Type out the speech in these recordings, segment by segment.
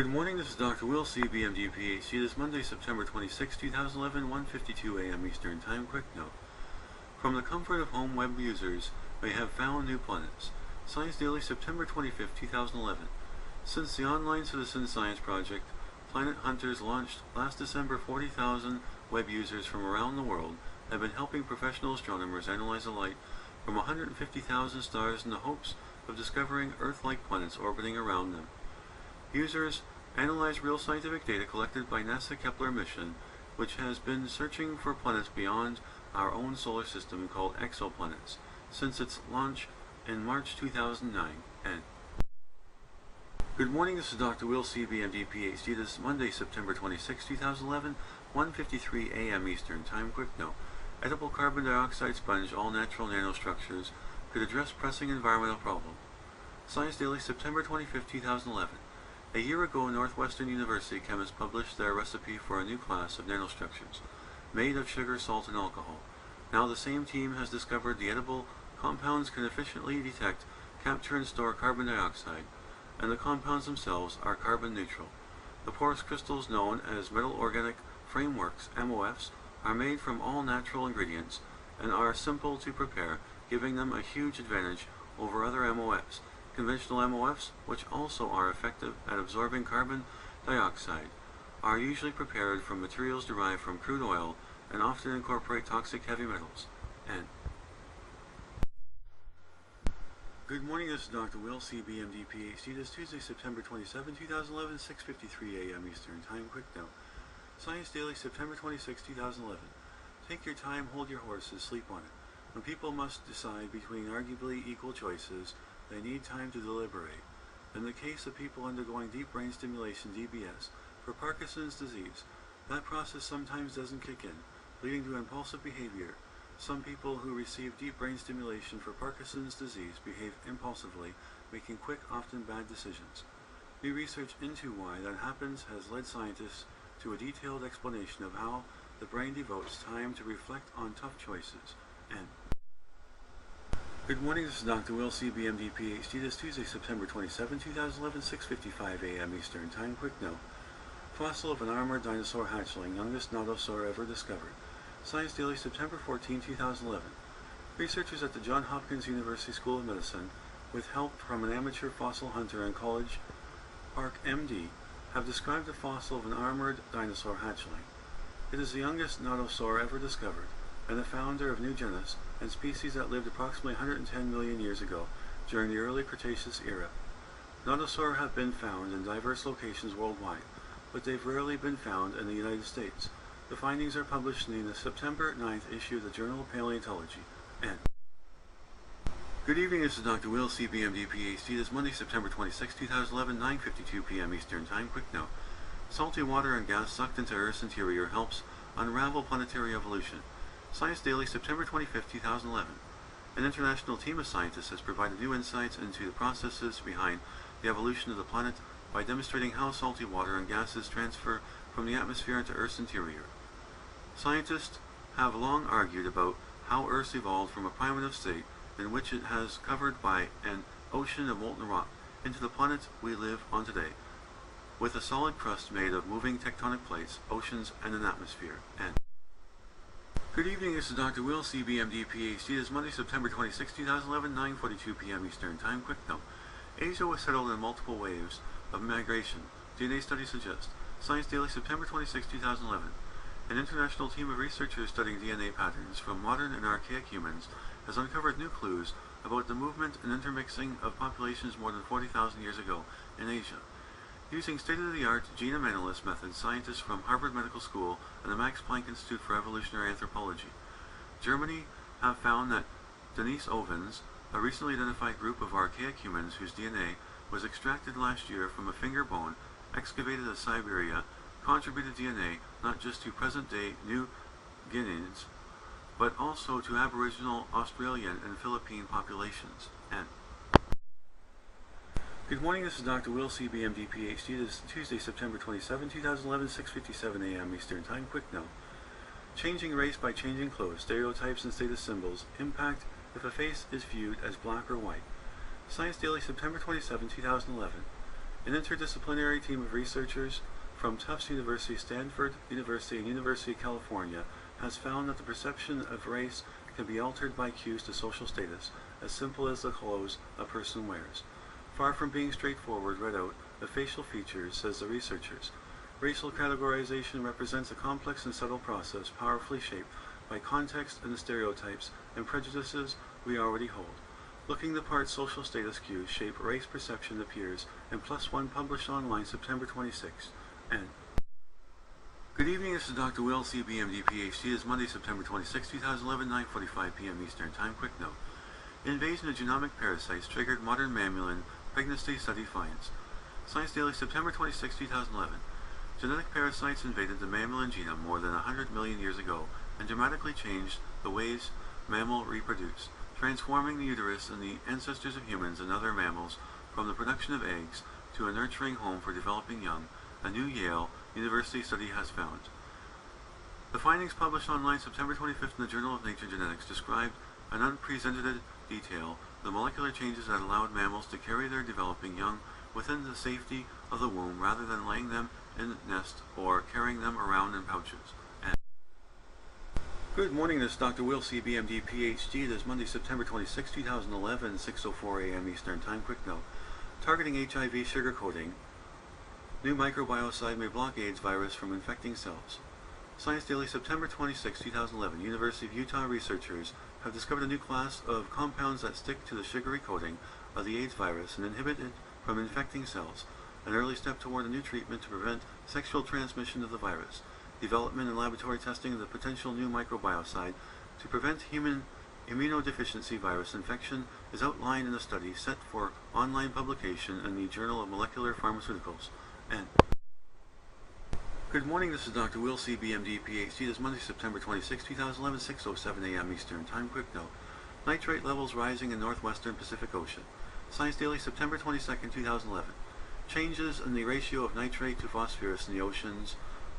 Good morning, this is Dr. Will, CBMD, PhD. This is Monday, September 26, 2011, 1:52 a.m. Eastern Time. Quick note. From the comfort of home, web users may have found new planets. Science Daily, September 25, 2011. Since the online citizen science project, Planet Hunters launched last December, 40,000 web users from around the world have been helping professional astronomers analyze the light from 150,000 stars in the hopes of discovering Earth-like planets orbiting around them. Users analyze real scientific data collected by NASA Kepler mission, which has been searching for planets beyond our own solar system called exoplanets since its launch in March 2009. Good morning, this is Dr. Will, CBMD, PhD. This is Monday, September 26, 2011, 1:53 a.m. Eastern Time. Quick note. Edible carbon dioxide sponge, all natural nanostructures, could address pressing environmental problem. Science Daily, September 25, 2011. A year ago, Northwestern University chemists published their recipe for a new class of nanostructures, made of sugar, salt, and alcohol. Now the same team has discovered the edible compounds can efficiently detect, capture, and store carbon dioxide, and the compounds themselves are carbon neutral. The porous crystals known as metal organic frameworks, MOFs, are made from all natural ingredients and are simple to prepare, giving them a huge advantage over other MOFs. Conventional MOFs, which also are effective at absorbing carbon dioxide, are usually prepared from materials derived from crude oil and often incorporate toxic heavy metals. Good morning, this is Dr. Will, CBMD, PhD. This is Tuesday, September 27, 2011, 6:53 a.m. Eastern Time. Quick note. Science Daily, September 26, 2011. Take your time, hold your horses, sleep on it. When people must decide between arguably equal choices, they need time to deliberate. In the case of people undergoing deep brain stimulation, DBS, for Parkinson's disease, that process sometimes doesn't kick in, leading to impulsive behavior. Some people who receive deep brain stimulation for Parkinson's disease behave impulsively, making quick, often bad decisions. New research into why that happens has led scientists to a detailed explanation of how the brain devotes time to reflect on tough choices. Good morning, this is Dr. Will, CBMD, PhD. This is Tuesday, September 27, 2011, 6:55 a.m. Eastern Time. Quick note. Fossil of an armored dinosaur hatchling, youngest nothosaur ever discovered. Science Daily, September 14, 2011. Researchers at the Johns Hopkins University School of Medicine, with help from an amateur fossil hunter and College Park MD, have described the fossil of an armored dinosaur hatchling. It is the youngest nothosaur ever discovered, and the founder of new genus and species that lived approximately 110 million years ago during the early Cretaceous era. Nothosaur have been found in diverse locations worldwide, but they've rarely been found in the United States. The findings are published in the September 9th issue of the Journal of Paleontology. Good evening, this is Dr. Will, CBMD, PhD. This is Monday, September 26, 2011, 9:52 p.m. Eastern Time. Quick note. Salty water and gas sucked into Earth's interior helps unravel planetary evolution. Science Daily, September 25, 2011. An international team of scientists has provided new insights into the processes behind the evolution of the planet by demonstrating how salty water and gases transfer from the atmosphere into Earth's interior. Scientists have long argued about how Earth evolved from a primitive state in which it has covered by an ocean of molten rock into the planet we live on today, with a solid crust made of moving tectonic plates, oceans, and an atmosphere. Good evening, this is Dr. Will, CBMD, PhD. This is Monday, September 26, 2011, 9:42 p.m. Eastern Time. Quick note. Asia was settled in multiple waves of migration, DNA studies suggest. Science Daily, September 26, 2011. An international team of researchers studying DNA patterns from modern and archaic humans has uncovered new clues about the movement and intermixing of populations more than 40,000 years ago in Asia. Using state-of-the-art genome analysis methods, scientists from Harvard Medical School and the Max Planck Institute for Evolutionary Anthropology, Germany, have found that Denisovans, a recently identified group of archaic humans whose DNA was extracted last year from a finger bone excavated in Siberia, contributed DNA not just to present-day New Guineans, but also to Aboriginal, Australian, and Philippine populations. Good morning, this is Dr. Will, CBMD, PhD. This is Tuesday, September 27, 2011, 6:57 a.m. Eastern Time. Quick note. Changing race by changing clothes, stereotypes, and status symbols impact if a face is viewed as black or white. Science Daily, September 27, 2011. An interdisciplinary team of researchers from Tufts University, Stanford University, and University of California has found that the perception of race can be altered by cues to social status, as simple as the clothes a person wears. Far from being straightforward readout of facial features, says the researchers, racial categorization represents a complex and subtle process powerfully shaped by context and the stereotypes and prejudices we already hold. Looking the part social status cues shape race perception appears in Plus One, published online September 26. And good evening, this is Dr. Will, CBMD, PhD. It is Monday, September 26, 2011, 9:45 p.m. Eastern Time. Quick note. Invasion of genomic parasites triggered modern mammalian pregnancy study finds. Science Daily, September 26, 2011. Genetic parasites invaded the mammalian genome more than 100 million years ago and dramatically changed the ways mammals reproduce, transforming the uterus and the ancestors of humans and other mammals from the production of eggs to a nurturing home for developing young, a new Yale University study has found. The findings, published online September 25th in the Journal of Nature Genetics, described in unprecedented detail the molecular changes that allowed mammals to carry their developing young within the safety of the womb rather than laying them in a nest or carrying them around in pouches. Good morning, this is Dr. Will, CBMD, PhD. It is Monday, September 26, 2011, 6:04 a.m. Eastern Time. Quick note. Targeting HIV sugarcoating. New microbiocide may block AIDS virus from infecting cells. Science Daily, September 26, 2011. University of Utah researchers have discovered a new class of compounds that stick to the sugary coating of the AIDS virus and inhibit it from infecting cells, an early step toward a new treatment to prevent sexual transmission of the virus. Development and laboratory testing of the potential new microbiocide to prevent human immunodeficiency virus infection is outlined in a study set for online publication in the Journal of Molecular Pharmaceuticals. And good morning, this is Dr. Will, CBMD, PhD. It is Monday, September 26, 2011, 6:07 a.m. Eastern Time. Quick note. Nitrate levels rising in northwestern Pacific Ocean. Science Daily, September 22, 2011. Changes in the ratio of nitrate to phosphorus in the oceans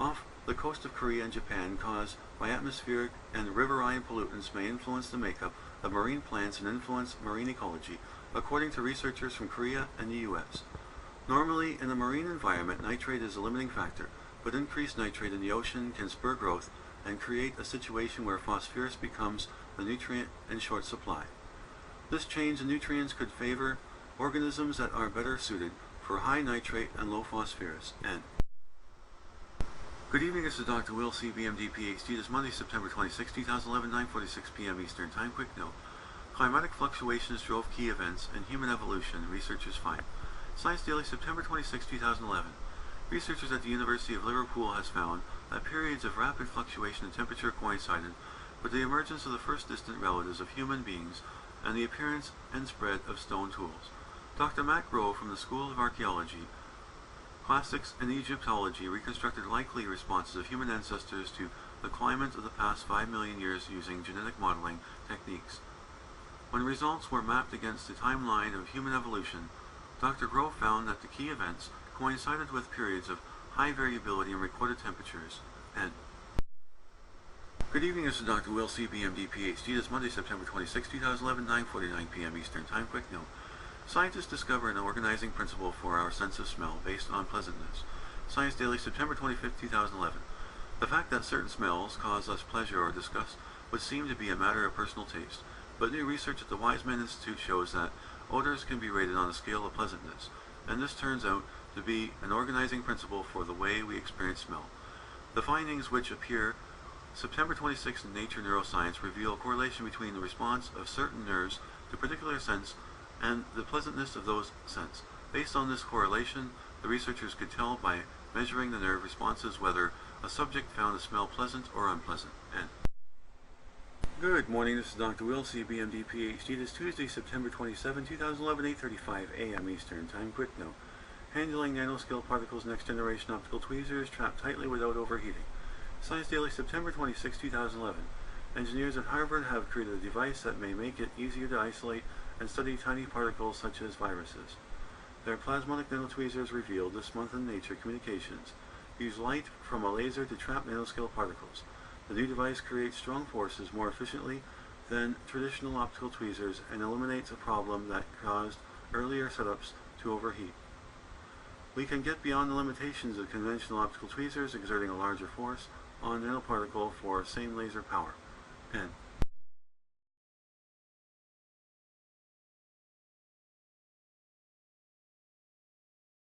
off the coast of Korea and Japan caused by atmospheric and riverine pollutants may influence the makeup of marine plants and influence marine ecology, according to researchers from Korea and the U.S. Normally, in a marine environment, nitrate is a limiting factor, but increased nitrate in the ocean can spur growth and create a situation where phosphorus becomes a nutrient in short supply. This change in nutrients could favor organisms that are better suited for high nitrate and low phosphorus. And good evening, this is Dr. Will, CBMD, PhD. It is Monday, September 26, 2011, 9:46 p.m. Eastern Time. Quick note. Climatic fluctuations drove key events in human evolution, researchers find. Science Daily, September 26, 2011. Researchers at the University of Liverpool has found that periods of rapid fluctuation in temperature coincided with the emergence of the first distant relatives of human beings and the appearance and spread of stone tools. Dr. Matt Grove from the School of Archaeology, Classics and Egyptology reconstructed likely responses of human ancestors to the climate of the past 5 million years using genetic modeling techniques. When results were mapped against the timeline of human evolution, Dr. Grove found that the key events coincided with periods of high variability in recorded temperatures. And good evening, this is Dr. Will, CBMD, PhD. It is Monday, September 26, 2011, 9:49 p.m. Eastern Time. Quick note. Scientists discover an organizing principle for our sense of smell based on pleasantness. Science Daily, September 25, 2011. The fact that certain smells cause us pleasure or disgust would seem to be a matter of personal taste, but new research at the Weizmann Institute shows that odors can be rated on a scale of pleasantness, and this turns out to be an organizing principle for the way we experience smell. The findings, which appear September 26 in Nature Neuroscience, reveal a correlation between the response of certain nerves to particular scents and the pleasantness of those scents. Based on this correlation, the researchers could tell by measuring the nerve responses whether a subject found a smell pleasant or unpleasant. And good morning, this is Dr. Will, CBMD, PhD. It is Tuesday, September 27, 2011, 8:35 a.m. Eastern Time. Quick note. Handling nanoscale particles, next generation optical tweezers trapped tightly without overheating. Science Daily, September 26, 2011. Engineers at Harvard have created a device that may make it easier to isolate and study tiny particles such as viruses. Their plasmonic nanotweezers, revealed this month in Nature Communications, use light from a laser to trap nanoscale particles. The new device creates strong forces more efficiently than traditional optical tweezers and eliminates a problem that caused earlier setups to overheat. We can get beyond the limitations of conventional optical tweezers, exerting a larger force on nanoparticle for same laser power. Pen.